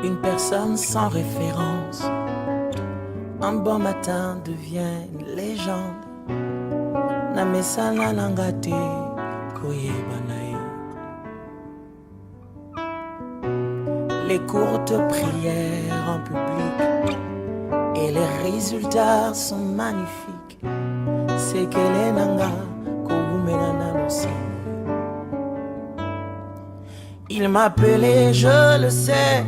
une personne sans référence. Un bon matin devient une légende. Namesana langate koyebanae. Les courtes prières en public et les résultats sont magnifiques. C'est que les nanga kogumenana aussi. Il m'appelait, je le sais,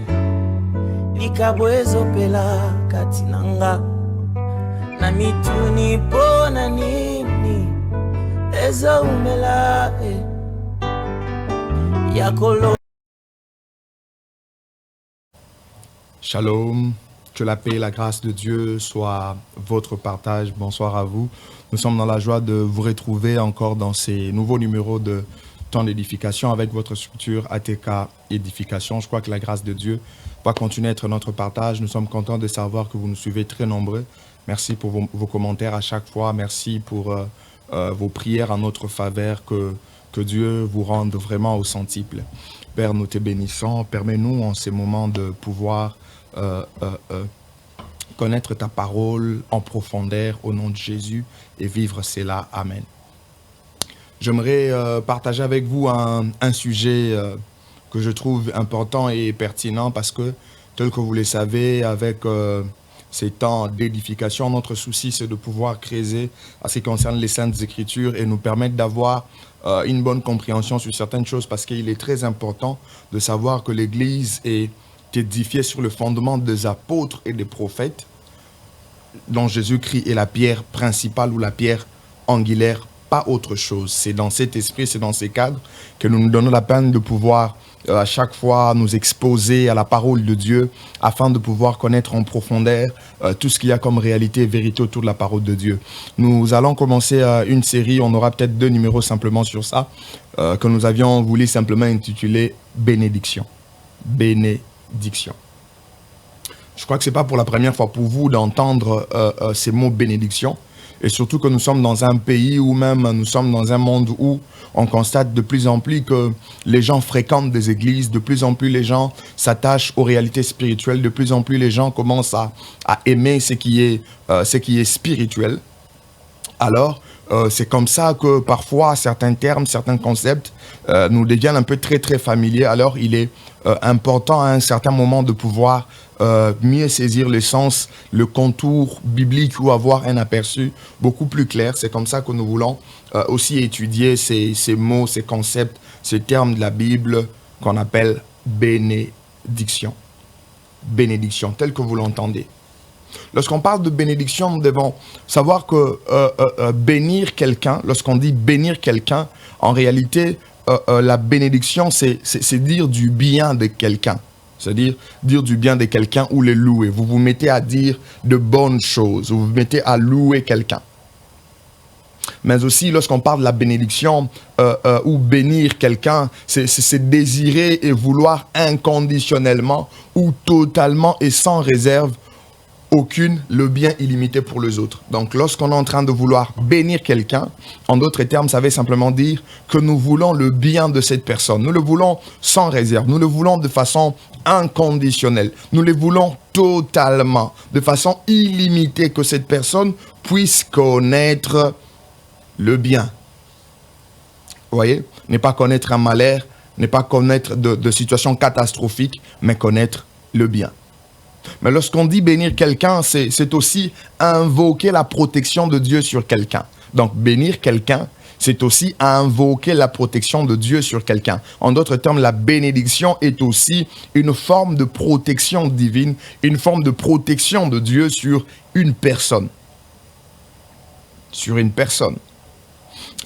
Likabwezo pela katinanga. Namituni pona nini Eza umela Yakolo. Shalom, que la paix et la grâce de Dieu soient votre partage. Bonsoir à vous. Nous sommes dans la joie de vous retrouver encore dans ces nouveaux numéros de temps d'édification avec votre structure ATK Édification. Je crois que la grâce de Dieu va continuer à être notre partage. Nous sommes contents de savoir que vous nous suivez très nombreux. Merci pour vos commentaires à chaque fois. Merci pour vos prières en notre faveur. Que Dieu vous rende vraiment au centuple. Père, nous te bénissons. Permets-nous en ces moments de pouvoir connaître ta parole en profondeur au nom de Jésus et vivre cela. Amen. J'aimerais partager avec vous un sujet que je trouve important et pertinent parce que, tel que vous le savez, avec ces temps d'édification, notre souci c'est de pouvoir creuser à ce qui concerne les Saintes Écritures et nous permettre d'avoir une bonne compréhension sur certaines choses parce qu'il est très important de savoir que l'Église est édifiée sur le fondement des apôtres et des prophètes dont Jésus-Christ est la pierre principale ou la pierre angulaire, pas autre chose. C'est dans cet esprit, c'est dans ces cadres que nous nous donnons la peine de pouvoir à chaque fois nous exposer à la parole de Dieu afin de pouvoir connaître en profondeur tout ce qu'il y a comme réalité et vérité autour de la parole de Dieu. Nous allons commencer une série, on aura peut-être 2 numéros simplement sur ça, que nous avions voulu simplement intituler Bénédiction. Bénédiction. Je crois que ce n'est pas pour la première fois pour vous d'entendre ces mots bénédiction. Et surtout que nous sommes dans un pays où même nous sommes dans un monde où on constate de plus en plus que les gens fréquentent des églises, de plus en plus les gens s'attachent aux réalités spirituelles, de plus en plus les gens commencent à aimer ce qui est spirituel. Alors, c'est comme ça que parfois certains termes, certains concepts nous deviennent un peu très familiers. Alors, il est important à un certain moment de pouvoir mieux saisir le sens, le contour biblique ou avoir un aperçu beaucoup plus clair. C'est comme ça que nous voulons aussi étudier ces mots, ces concepts, ces termes de la Bible qu'on appelle bénédiction. Bénédiction, tel que vous l'entendez. Lorsqu'on parle de bénédiction, nous devons savoir que bénir quelqu'un, lorsqu'on dit bénir quelqu'un, en réalité, la bénédiction, c'est dire du bien de quelqu'un. C'est-à-dire dire du bien de quelqu'un ou le louer. Vous vous mettez à dire de bonnes choses, vous vous mettez à louer quelqu'un. Mais aussi, lorsqu'on parle de la bénédiction ou bénir quelqu'un, c'est désirer et vouloir inconditionnellement ou totalement et sans réserve aucune, le bien illimité pour les autres. Donc, lorsqu'on est en train de vouloir bénir quelqu'un, en d'autres termes, ça veut simplement dire que nous voulons le bien de cette personne. Nous le voulons sans réserve. Nous le voulons de façon inconditionnelle. Nous le voulons totalement, de façon illimitée, que cette personne puisse connaître le bien. Vous voyez? Ne pas connaître un malheur, ne pas connaître de situations catastrophiques, mais connaître le bien. Mais lorsqu'on dit bénir quelqu'un, c'est aussi invoquer la protection de Dieu sur quelqu'un. Donc, bénir quelqu'un, c'est aussi invoquer la protection de Dieu sur quelqu'un. En d'autres termes, la bénédiction est aussi une forme de protection divine, une forme de protection de Dieu sur une personne. Sur une personne.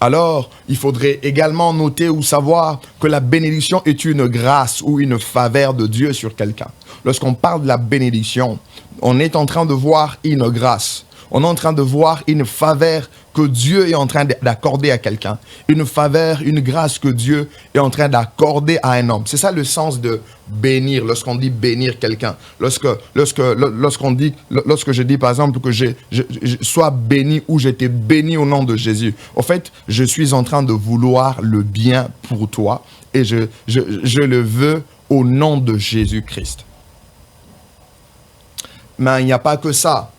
Alors, il faudrait également noter ou savoir que la bénédiction est une grâce ou une faveur de Dieu sur quelqu'un. Lorsqu'on parle de la bénédiction, on est en train de voir une grâce. On est en train de voir une faveur que Dieu est en train d'accorder à quelqu'un. Une faveur, une grâce que Dieu est en train d'accorder à un homme. C'est ça le sens de bénir, lorsqu'on dit bénir quelqu'un. Lorsque je dis par exemple que je sois béni ou j'étais béni au nom de Jésus. En fait, je suis en train de vouloir le bien pour toi et je le veux au nom de Jésus-Christ. Mais il n'y a pas que ça.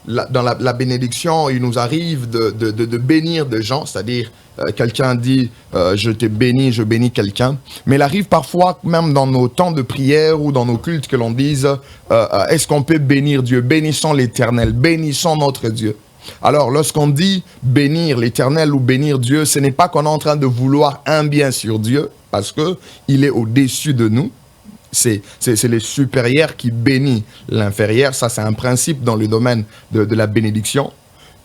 Dans la bénédiction, il nous arrive de bénir des gens, c'est-à-dire quelqu'un dit je t'ai béni, je bénis quelqu'un. Mais il arrive parfois, même dans nos temps de prière ou dans nos cultes, que l'on dise est-ce qu'on peut bénir Dieu? Bénissons l'Éternel, bénissons notre Dieu. Alors, lorsqu'on dit bénir l'Éternel ou bénir Dieu, ce n'est pas qu'on est en train de vouloir un bien sur Dieu, parce qu'il est au-dessus de nous. C'est le supérieur qui bénit l'inférieur. Ça, c'est un principe dans le domaine de la bénédiction.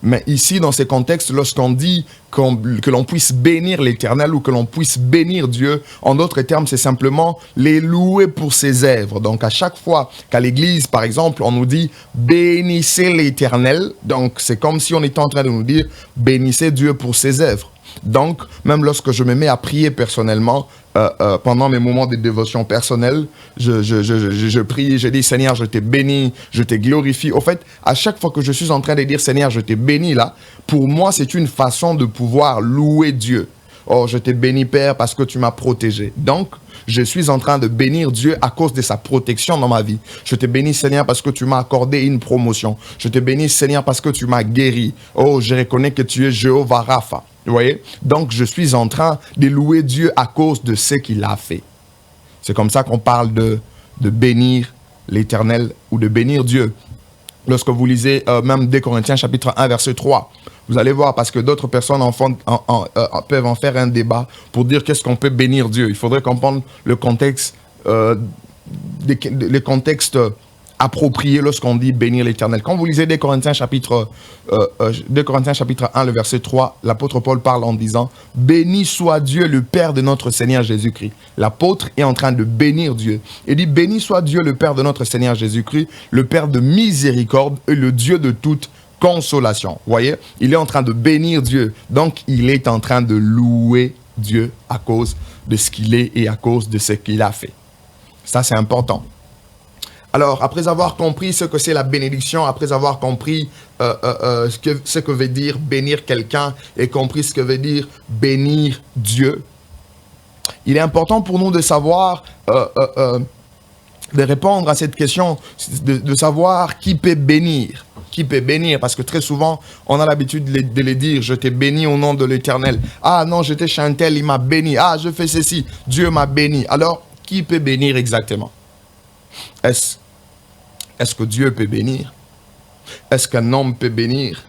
Mais ici, dans ces contextes, lorsqu'on dit que l'on puisse bénir l'Éternel ou que l'on puisse bénir Dieu, en d'autres termes, c'est simplement les louer pour ses œuvres. Donc, à chaque fois qu'à l'église, par exemple, on nous dit « bénissez l'Éternel », donc c'est comme si on était en train de nous dire « bénissez Dieu pour ses œuvres ». Donc, même lorsque je me mets à prier personnellement, pendant mes moments de dévotion personnelle, je prie, je dis Seigneur, je t'ai béni, je t'ai glorifié. Au fait, à chaque fois que je suis en train de dire Seigneur, je t'ai béni là, pour moi, c'est une façon de pouvoir louer Dieu. Oh, je t'ai béni Père parce que tu m'as protégé. Donc, je suis en train de bénir Dieu à cause de sa protection dans ma vie. Je te bénis Seigneur parce que tu m'as accordé une promotion. Je te bénis Seigneur parce que tu m'as guéri. Oh, je reconnais que tu es Jéhovah Rapha. Vous voyez? Donc, je suis en train de louer Dieu à cause de ce qu'il a fait. C'est comme ça qu'on parle de bénir l'Éternel ou de bénir Dieu. Lorsque vous lisez même 2 Corinthiens chapitre 1 verset 3, vous allez voir, parce que d'autres personnes peuvent en faire un débat pour dire qu'est-ce qu'on peut bénir Dieu. Il faudrait comprendre le contexte, les contextes appropriés lorsqu'on dit bénir l'Éternel. Quand vous lisez 2 Corinthiens chapitre 1, le verset 3, l'apôtre Paul parle en disant « Béni soit Dieu, le Père de notre Seigneur Jésus-Christ ». L'apôtre est en train de bénir Dieu. Il dit « Béni soit Dieu, le Père de notre Seigneur Jésus-Christ, le Père de miséricorde et le Dieu de toute consolation ». Vous voyez, il est en train de bénir Dieu. Donc, il est en train de louer Dieu à cause de ce qu'il est et à cause de ce qu'il a fait. Ça, c'est important. Alors, après avoir compris ce que c'est la bénédiction, après avoir compris ce que veut dire bénir quelqu'un et compris ce que veut dire bénir Dieu, il est important pour nous de savoir, de répondre à cette question, de savoir qui peut bénir. Qui peut bénir? Parce que très souvent, on a l'habitude de les dire, je t'ai béni au nom de l'Éternel. Ah non, j'étais chez un tel, il m'a béni. Ah, je fais ceci, Dieu m'a béni. Alors, qui peut bénir exactement? Est-ce que Dieu peut bénir? Est-ce qu'un homme peut bénir?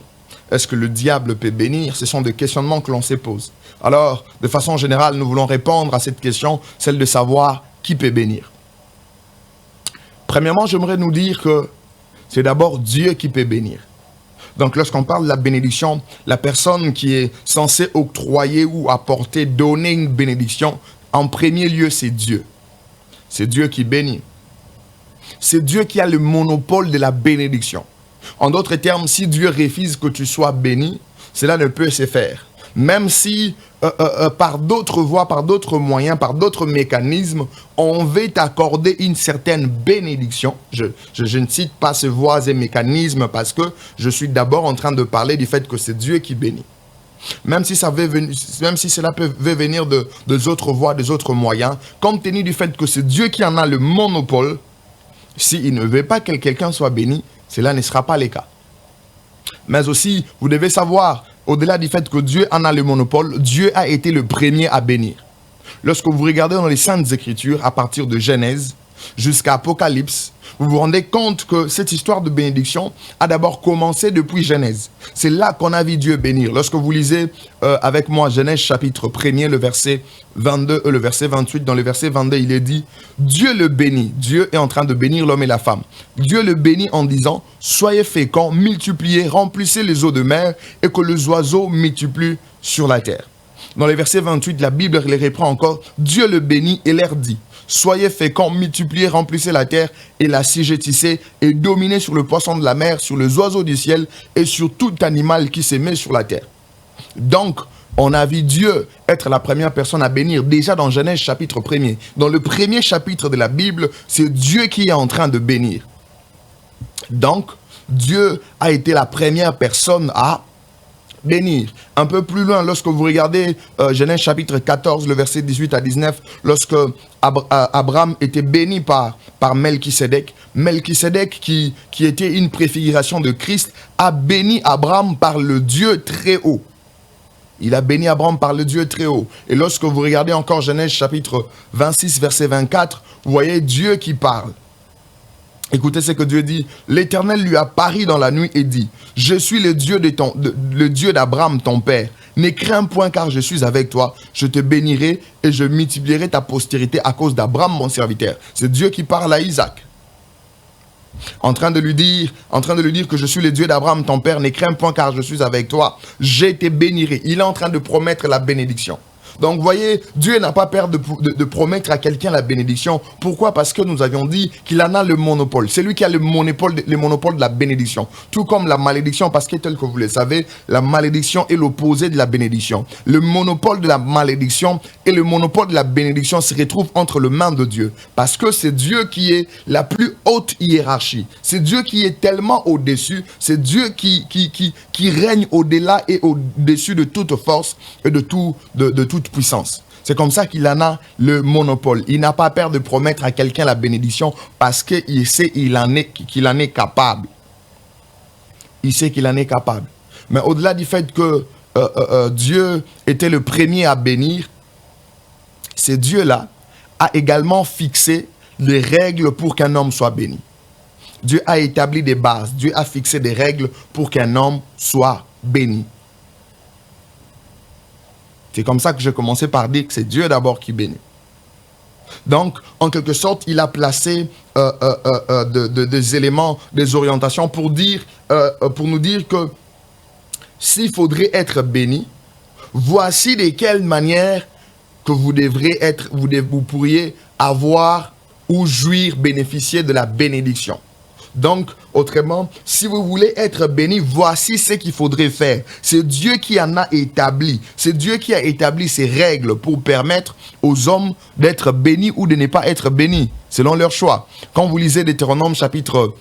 Est-ce que le diable peut bénir? Ce sont des questionnements que l'on se pose. Alors, de façon générale, nous voulons répondre à cette question, celle de savoir qui peut bénir. Premièrement, j'aimerais nous dire que c'est d'abord Dieu qui peut bénir. Donc, lorsqu'on parle de la bénédiction, la personne qui est censée octroyer ou apporter, donner une bénédiction, en premier lieu, c'est Dieu. C'est Dieu qui bénit. C'est Dieu qui a le monopole de la bénédiction. En d'autres termes, si Dieu refuse que tu sois béni, cela ne peut se faire. Même si par d'autres voies, par d'autres moyens, par d'autres mécanismes, on veut t'accorder une certaine bénédiction. Je ne cite pas ces voies et mécanismes parce que je suis d'abord en train de parler du fait que c'est Dieu qui bénit. Même si cela peut venir des autres voies, des autres moyens, compte tenu du fait que c'est Dieu qui en a le monopole, s'il ne veut pas que quelqu'un soit béni, cela ne sera pas le cas. Mais aussi, vous devez savoir, au-delà du fait que Dieu en a le monopole, Dieu a été le premier à bénir. Lorsque vous regardez dans les Saintes Écritures, à partir de Genèse jusqu'à Apocalypse, vous vous rendez compte que cette histoire de bénédiction a d'abord commencé depuis Genèse. C'est là qu'on a vu Dieu bénir. Lorsque vous lisez avec moi Genèse chapitre 1er, le verset 22 et le verset 28, dans le verset 22, il est dit « Dieu le bénit ». Dieu est en train de bénir l'homme et la femme. Dieu le bénit en disant « Soyez féconds, multipliez, remplissez les eaux de mer et que les oiseaux multiplient sur la terre ». Dans le verset 28, la Bible les reprend encore « Dieu le bénit et leur dit « Soyez féconds, multipliez, remplissez la terre et la assujettissez et dominez sur le poisson de la mer, sur les oiseaux du ciel et sur tout animal qui se met sur la terre. » Donc, on a vu Dieu être la première personne à bénir déjà dans Genèse chapitre 1er. Dans le premier chapitre de la Bible, c'est Dieu qui est en train de bénir. Donc, Dieu a été la première personne à bénir. Un peu plus loin, lorsque vous regardez Genèse chapitre 14, le verset 18 à 19, lorsque Abraham était béni par Melchisédek, Melchisédek qui était une préfiguration de Christ, a béni Abraham par le Dieu très haut. Il a béni Abraham par le Dieu très haut. Et lorsque vous regardez encore Genèse chapitre 26, verset 24, vous voyez Dieu qui parle. Écoutez ce que Dieu dit. L'Éternel lui apparut dans la nuit et dit, « Je suis le Dieu le Dieu d'Abraham, ton père. Ne crains point car je suis avec toi. Je te bénirai et je multiplierai ta postérité à cause d'Abraham, mon serviteur. » C'est Dieu qui parle à Isaac. En train de lui dire que je suis le Dieu d'Abraham, ton père. Ne crains point car je suis avec toi. Je te bénirai. Il est en train de promettre la bénédiction. Donc, vous voyez, Dieu n'a pas peur de promettre à quelqu'un la bénédiction. Pourquoi? Parce que nous avions dit qu'il en a le monopole. C'est lui qui a le monopole de la bénédiction. Tout comme la malédiction, parce que tel que vous le savez, la malédiction est l'opposé de la bénédiction. Le monopole de la malédiction et le monopole de la bénédiction se retrouvent entre les mains de Dieu. Parce que c'est Dieu qui est la plus haute hiérarchie. C'est Dieu qui est tellement au-dessus. C'est Dieu qui règne au-delà et au-dessus de toute force et de toute puissance. C'est comme ça qu'il en a le monopole. Il n'a pas peur de promettre à quelqu'un la bénédiction parce qu'il sait qu'il en est capable. Il sait qu'il en est capable. Mais au-delà du fait que Dieu était le premier à bénir, ce Dieu-là a également fixé les règles pour qu'un homme soit béni. Dieu a établi des bases. Dieu a fixé des règles pour qu'un homme soit béni. C'est comme ça que j'ai commencé par dire que c'est Dieu d'abord qui bénit. Donc, en quelque sorte, il a placé des éléments, des orientations pour nous dire que s'il faudrait être béni, voici de quelle manière que vous pourriez avoir ou jouir, bénéficier de la bénédiction. Donc, autrement, si vous voulez être béni, voici ce qu'il faudrait faire. C'est Dieu qui en a établi. C'est Dieu qui a établi ces règles pour permettre aux hommes d'être bénis ou de ne pas être bénis, selon leur choix. Quand vous lisez Deutéronome chapitre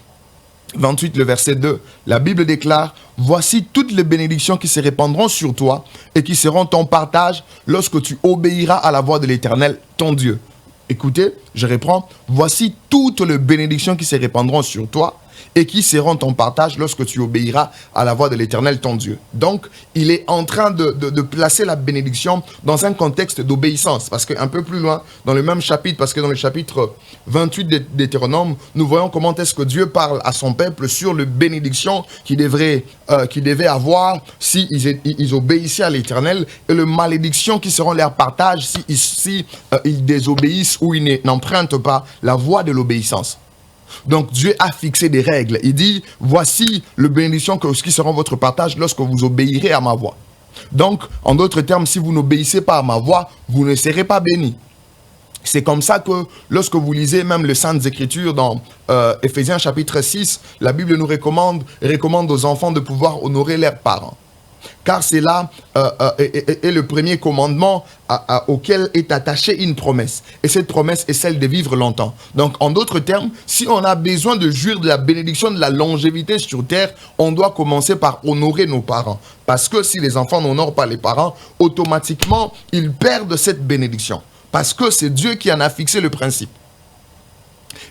28, le verset 2, la Bible déclare « Voici toutes les bénédictions qui se répandront sur toi et qui seront ton partage lorsque tu obéiras à la voix de l'Éternel, ton Dieu. » Écoutez, je reprends. Voici toutes les bénédictions qui se répandront sur toi et qui seront ton partage lorsque tu obéiras à la voix de l'Éternel, ton Dieu. Donc, il est en train de placer la bénédiction dans un contexte d'obéissance. Parce qu'un peu plus loin, dans le même chapitre, parce que dans le chapitre 28 de Deutéronome, nous voyons comment est-ce que Dieu parle à son peuple sur les bénédictions qu'il devait avoir s'ils obéissaient à l'Éternel et les malédictions qui seront leur partage si ils désobéissent ou ils n'empruntent pas la voie de l'obéissance. Donc Dieu a fixé des règles. Il dit, voici les bénédictions qui seront votre partage lorsque vous obéirez à ma voix. Donc, en d'autres termes, si vous n'obéissez pas à ma voix, vous ne serez pas bénis. C'est comme ça que lorsque vous lisez même les Saintes Écritures dans Éphésiens chapitre 6, la Bible nous recommande aux enfants de pouvoir honorer leurs parents. Car c'est là est le premier commandement auquel est attachée une promesse. Et cette promesse est celle de vivre longtemps. Donc, en d'autres termes, si on a besoin de jouir de la bénédiction de la longévité sur terre, on doit commencer par honorer nos parents. Parce que si les enfants n'honorent pas les parents, automatiquement, ils perdent cette bénédiction. Parce que c'est Dieu qui en a fixé le principe.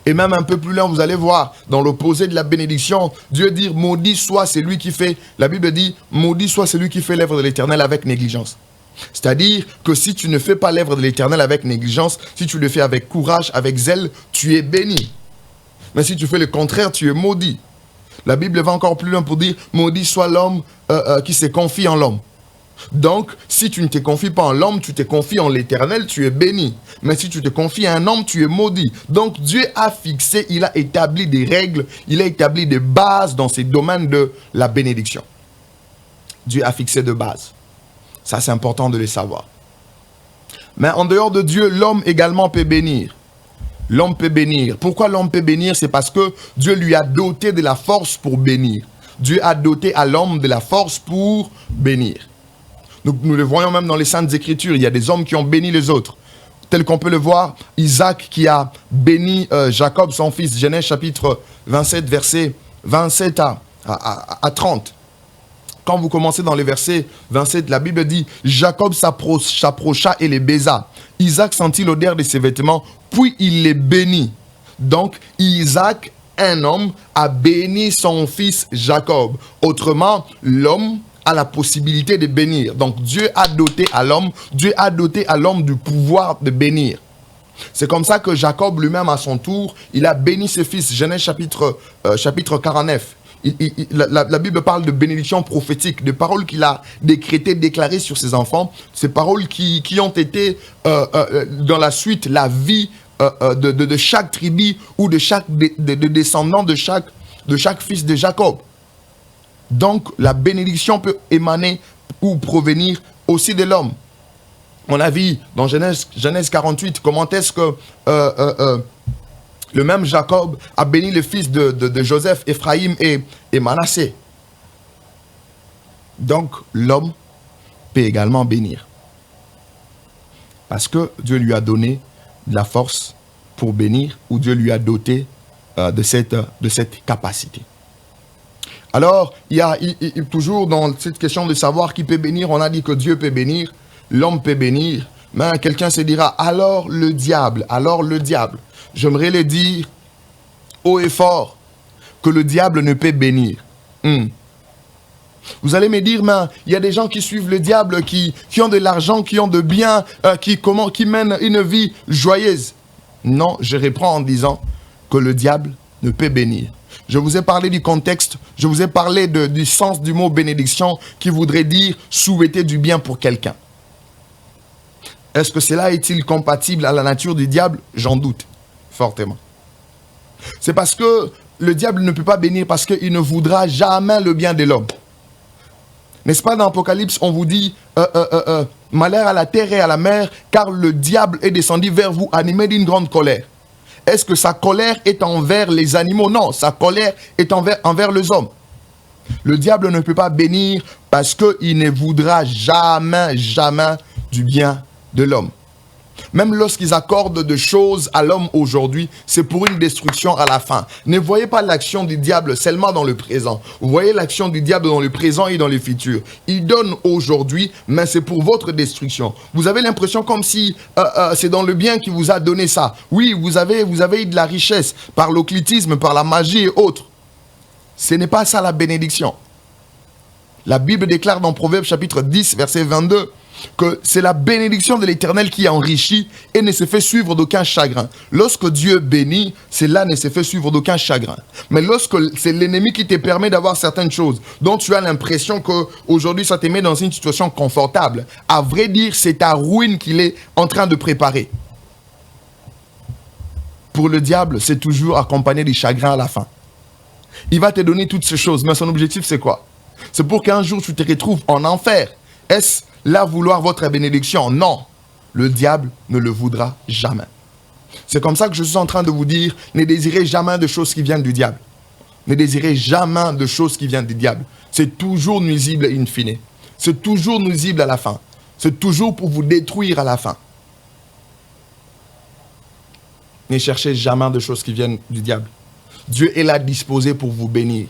Et même un peu plus loin, vous allez voir, dans l'opposé de la bénédiction, Dieu dit, maudit soit celui qui fait, la Bible dit, maudit soit celui qui fait l'œuvre de l'Éternel avec négligence. C'est-à-dire que si tu ne fais pas l'œuvre de l'Éternel avec négligence, si tu le fais avec courage, avec zèle, tu es béni. Mais si tu fais le contraire, tu es maudit. La Bible va encore plus loin pour dire, maudit soit l'homme qui se confie en l'homme. Donc, si tu ne te confies pas en l'homme, tu te confies en l'Éternel, tu es béni. Mais si tu te confies à un homme, tu es maudit. Donc, Dieu a fixé, il a établi des règles, il a établi des bases dans ces domaines de la bénédiction. Dieu a fixé des bases. Ça, c'est important de le savoir. Mais en dehors de Dieu, l'homme également peut bénir. L'homme peut bénir. Pourquoi l'homme peut bénir? C'est parce que Dieu lui a doté de la force pour bénir. Dieu a doté à l'homme de la force pour bénir. Nous le voyons même dans les Saintes Écritures. Il y a des hommes qui ont béni les autres. Tel qu'on peut le voir, Isaac qui a béni Jacob, son fils. Genèse chapitre 27, versets 27 à 30. quand vous commencez dans le verset 27, la Bible dit « Jacob s'approcha et les baisa. Isaac sentit l'odeur de ses vêtements, puis il les bénit. » Donc, Isaac, un homme, a béni son fils Jacob. Autrement, l'homme a la possibilité de bénir. Donc, Dieu a doté à l'homme du pouvoir de bénir. C'est comme ça que Jacob lui-même, à son tour, il a béni ses fils. Genèse chapitre 49. La Bible parle de bénédiction prophétique, de paroles qu'il a décrétées, déclarées sur ses enfants. Ces paroles qui ont été, dans la suite, la vie de chaque tribu ou de chaque descendant de chaque fils de Jacob. Donc, la bénédiction peut émaner ou provenir aussi de l'homme. On a vu dans Genèse 48 comment est-ce que le même Jacob a béni les fils de Joseph, Ephraïm et Manassé. Donc, l'homme peut également bénir. Parce que Dieu lui a donné de la force pour bénir, ou Dieu lui a doté de cette capacité. Alors, il y a toujours dans cette question de savoir qui peut bénir, on a dit que Dieu peut bénir, l'homme peut bénir, mais quelqu'un se dira, alors le diable. J'aimerais le dire haut et fort que le diable ne peut bénir. Vous allez me dire, mais il y a des gens qui suivent le diable, qui ont de l'argent, qui ont de biens, qui mènent une vie joyeuse. Non, je reprends en disant que le diable ne peut bénir. Je vous ai parlé du contexte, je vous ai parlé du sens du mot bénédiction qui voudrait dire souhaiter du bien pour quelqu'un. Est-ce que cela est-il compatible à la nature du diable? J'en doute fortement. C'est parce que le diable ne peut pas bénir parce qu'il ne voudra jamais le bien de l'homme. N'est-ce pas dans l'Apocalypse, on vous dit malheur à la terre et à la mer, car le diable est descendu vers vous animé d'une grande colère. Est-ce que sa colère est envers les animaux? Non, sa colère est envers les hommes. Le diable ne peut pas bénir parce qu'il ne voudra jamais du bien de l'homme. Même lorsqu'ils accordent des choses à l'homme aujourd'hui, c'est pour une destruction à la fin. Ne voyez pas l'action du diable seulement dans le présent. Vous voyez l'action du diable dans le présent et dans le futur. Il donne aujourd'hui, mais c'est pour votre destruction. Vous avez l'impression comme si c'est dans le bien qu'il vous a donné ça. Oui, vous avez eu de la richesse par l'occultisme, par la magie et autres. Ce n'est pas ça la bénédiction. La Bible déclare dans Proverbes chapitre 10, verset 22, que c'est la bénédiction de l'Éternel qui enrichit et ne se fait suivre d'aucun chagrin. Lorsque Dieu bénit, cela ne se fait suivre d'aucun chagrin. Mais lorsque c'est l'ennemi qui te permet d'avoir certaines choses dont tu as l'impression qu'aujourd'hui ça te met dans une situation confortable, à vrai dire, c'est ta ruine qu'il est en train de préparer. Pour le diable, c'est toujours accompagné du chagrin à la fin. Il va te donner toutes ces choses, mais son objectif c'est quoi? C'est pour qu'un jour tu te retrouves en enfer. Est-ce là vouloir votre bénédiction? Non, le diable ne le voudra jamais. C'est comme ça que je suis en train de vous dire, ne désirez jamais de choses qui viennent du diable. Ne désirez jamais de choses qui viennent du diable. C'est toujours nuisible in fine. C'est toujours nuisible à la fin. C'est toujours pour vous détruire à la fin. Ne cherchez jamais de choses qui viennent du diable. Dieu est là disposé pour vous bénir.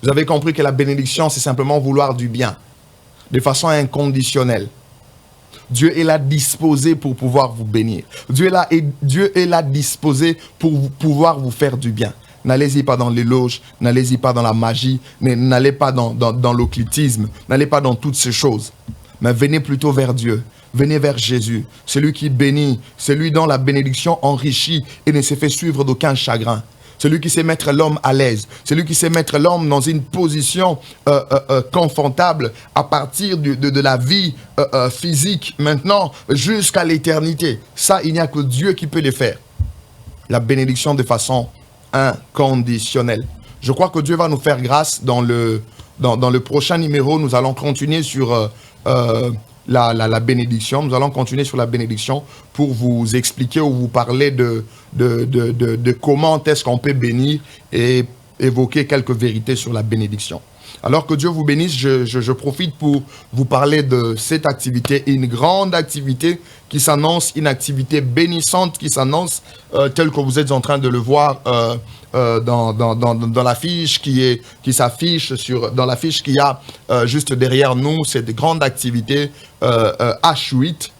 Vous avez compris que la bénédiction, c'est simplement vouloir du bien. De façon inconditionnelle. Dieu est là disposé pour pouvoir vous bénir. Dieu est là disposé pour pouvoir vous faire du bien. N'allez-y pas dans l'éloge, n'allez-y pas dans la magie, n'allez pas dans l'occultisme, n'allez pas dans toutes ces choses. Mais venez plutôt vers Dieu. Venez vers Jésus, celui qui bénit, celui dont la bénédiction enrichit et ne se fait suivre d'aucun chagrin. Celui qui sait mettre l'homme à l'aise, celui qui sait mettre l'homme dans une position confortable à partir de la vie physique maintenant jusqu'à l'éternité. Ça, il n'y a que Dieu qui peut le faire. La bénédiction de façon inconditionnelle. Je crois que Dieu va nous faire grâce dans le prochain numéro. Nous allons continuer sur la bénédiction. Nous allons continuer sur la bénédiction pour vous expliquer ou vous parler de comment est-ce qu'on peut bénir et évoquer quelques vérités sur la bénédiction. Alors que Dieu vous bénisse, je profite pour vous parler de cette activité, une grande activité qui s'annonce, une activité bénissante qui s'annonce, telle que vous êtes en train de le voir dans l'affiche qui s'affiche dans l'affiche qu'il y a juste derrière nous. C'est de grandes activités H8.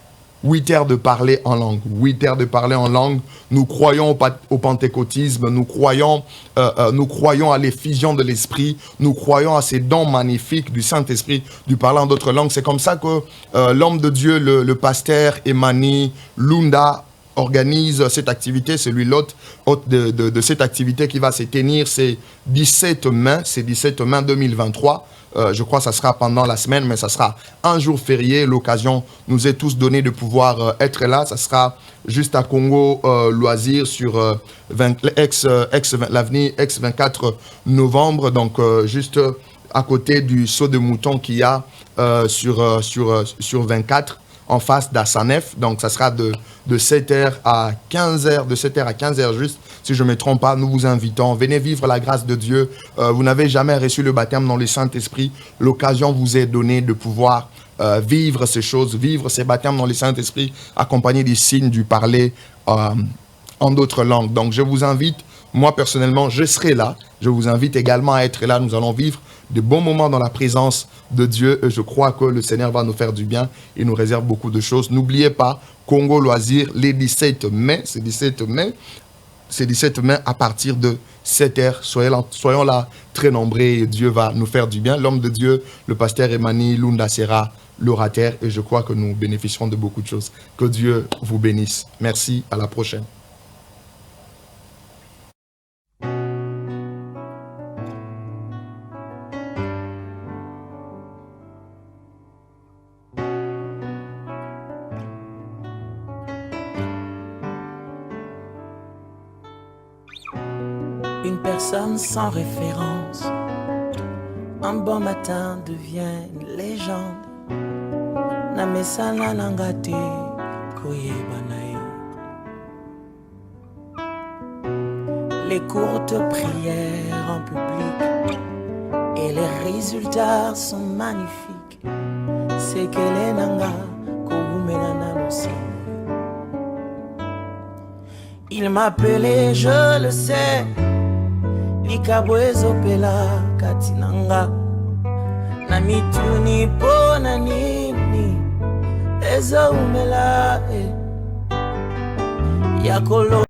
8 heures de parler en langue. 8 heures de parler en langue. Nous croyons au pentecôtisme. Nous croyons à l'effusion de l'esprit. Nous croyons à ces dons magnifiques du Saint-Esprit, du parler en d'autres langues. C'est comme ça que l'homme de Dieu, le pasteur Emani Lunda, organise cette activité. C'est lui l'hôte de cette activité qui va se tenir. C'est 17 mai 2023. Je crois que ça sera pendant la semaine, mais ça sera un jour férié. L'occasion nous est tous donnée de pouvoir être là. Ça sera juste à Congo Loisirs sur l'avenue ex-24 novembre. Donc, juste à côté du saut de mouton qu'il y a sur 24. En face d'Assanef, donc ça sera de 7h à 15h, de 7h à 15h juste, si je ne me trompe pas. Nous vous invitons, venez vivre la grâce de Dieu. Vous n'avez jamais reçu le baptême dans le Saint-Esprit, l'occasion vous est donnée de pouvoir vivre ces choses, vivre ces baptêmes dans le Saint-Esprit, accompagné des signes du parler en d'autres langues. Donc je vous invite, moi personnellement, je serai là. Je vous invite également à être là. Nous allons vivre de bons moments dans la présence de Dieu. Et je crois que le Seigneur va nous faire du bien. Il nous réserve beaucoup de choses. N'oubliez pas, Congo Loisirs, les 17 mai. C'est 17 mai. C'est 17 mai à partir de 7h. Soyons là très nombreux et Dieu va nous faire du bien. L'homme de Dieu, le pasteur Emani Lunda sera l'orateur. Et je crois que nous bénéficierons de beaucoup de choses. Que Dieu vous bénisse. Merci. À la prochaine. Une personne sans référence, un bon matin devient une légende. Namesana nangate koyebanae. Les courtes prières en public et les résultats sont magnifiques. C'est que les nanga kogumenana losi. Il m'appelait, je le sais. Likabwezo pela katinanga na mituni pona nini ezo umela yakolo